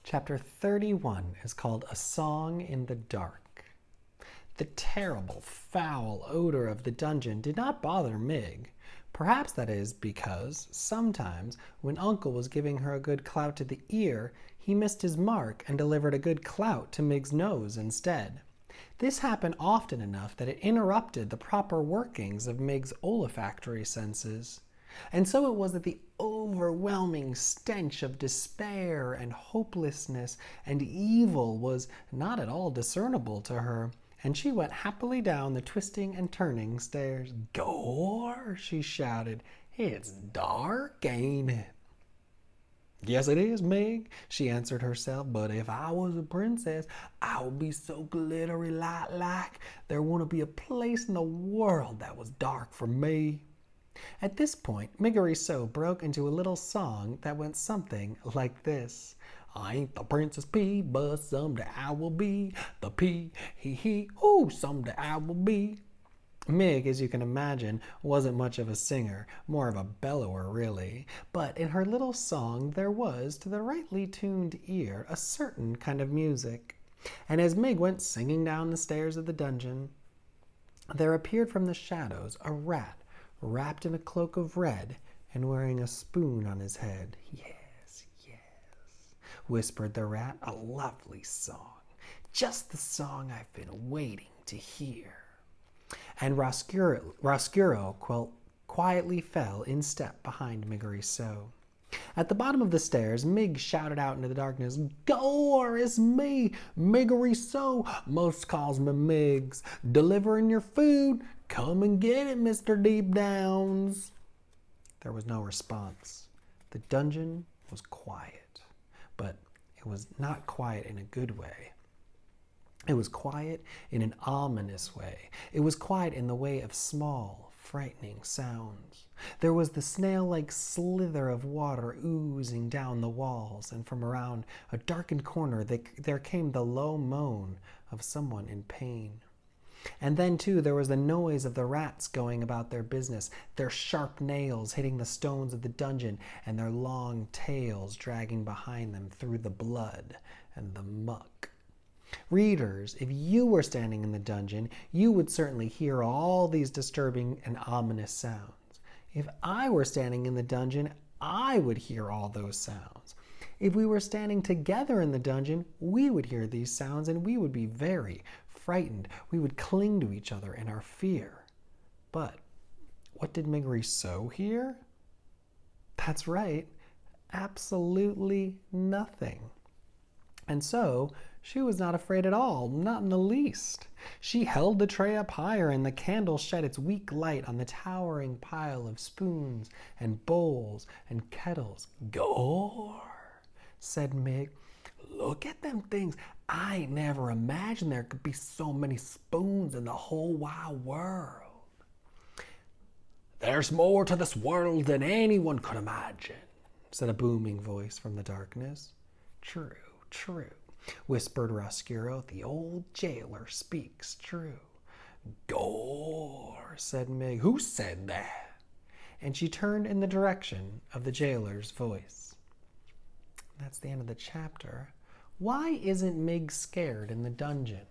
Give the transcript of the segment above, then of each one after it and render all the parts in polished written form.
Chapter 31 is called A Song in the Dark. The terrible, foul odor of the dungeon did not bother Mig. Perhaps that is because sometimes when Uncle was giving her a good clout to the ear, he missed his mark and delivered a good clout to Mig's nose instead. This happened often enough that it interrupted the proper workings of Mig's olfactory senses. And so it was that the overwhelming stench of despair and hopelessness and evil was not at all discernible to her, and she went happily down the twisting and turning stairs. "Gore!" she shouted. "It's dark, ain't it?" "Yes, it is, Mig," she answered herself, "but if I was a princess, I would be so glittery like there wouldn't be a place in the world that was dark for me." At this point, Miggery broke into a little song that went something like this. "I ain't the Princess P, but someday I will be the P, he, ooh, someday I will be." Mig, as you can imagine, wasn't much of a singer, more of a bellower really, but in her little song there was, to the rightly tuned ear, a certain kind of music. And as Mig went singing down the stairs of the dungeon, there appeared from the shadows a rat, wrapped in a cloak of red and wearing a spoon on his head. "Yes, yes," whispered the rat, "a lovely song, just the song I've been waiting to hear." And Roscuro quietly fell in step behind Miggery. At the bottom of the stairs, Mig shouted out into the darkness, "Gore, it's me, Miggery, most calls me Migs. Delivering your food, come and get it, Mr. Deep Downs." There was no response. The dungeon was quiet, but it was not quiet in a good way. It was quiet in an ominous way. It was quiet in the way of small, frightening sounds. There was the snail-like slither of water oozing down the walls, and from around a darkened corner there came the low moan of someone in pain. And then, too, there was the noise of the rats going about their business, their sharp nails hitting the stones of the dungeon, and their long tails dragging behind them through the blood and the muck. Readers, if you were standing in the dungeon, you would certainly hear all these disturbing and ominous sounds. If I were standing in the dungeon, I would hear all those sounds. If we were standing together in the dungeon, we would hear these sounds and we would be very frightened. We would cling to each other in our fear. But what did Miggery hear? That's right, absolutely nothing. And so she was not afraid at all, not in the least. She held the tray up higher, and the candle shed its weak light on the towering pile of spoons and bowls and kettles. "Gore," said Mig. "Look at them things. I ain't never imagined there could be so many spoons in the whole wide world." "There's more to this world than anyone could imagine," said a booming voice from the darkness. "True, true," whispered Roscuro. "The old jailer speaks true." "Gore," said Mig. "Who said that?" And she turned in the direction of the jailer's voice. That's the end of the chapter. Why isn't Mig scared in the dungeon?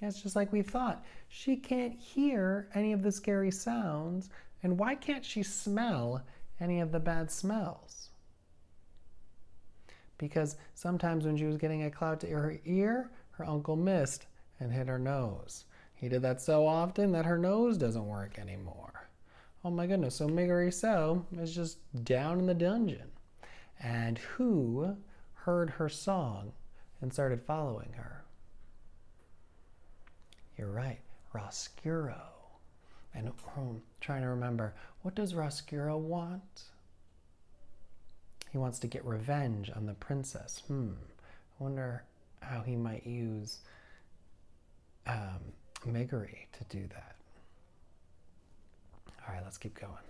It's just like we thought. She can't hear any of the scary sounds, and why can't she smell any of the bad smells? Because sometimes when she was getting a clout to her ear, her uncle missed and hit her nose. He did that so often that her nose doesn't work anymore. Oh my goodness, so Miggery is just down in the dungeon. And who heard her song and started following her? You're right, Roscuro. And I'm trying to remember, what does Roscuro want? He wants to get revenge on the princess. I wonder how he might use Miggery to do that. All right, let's keep going.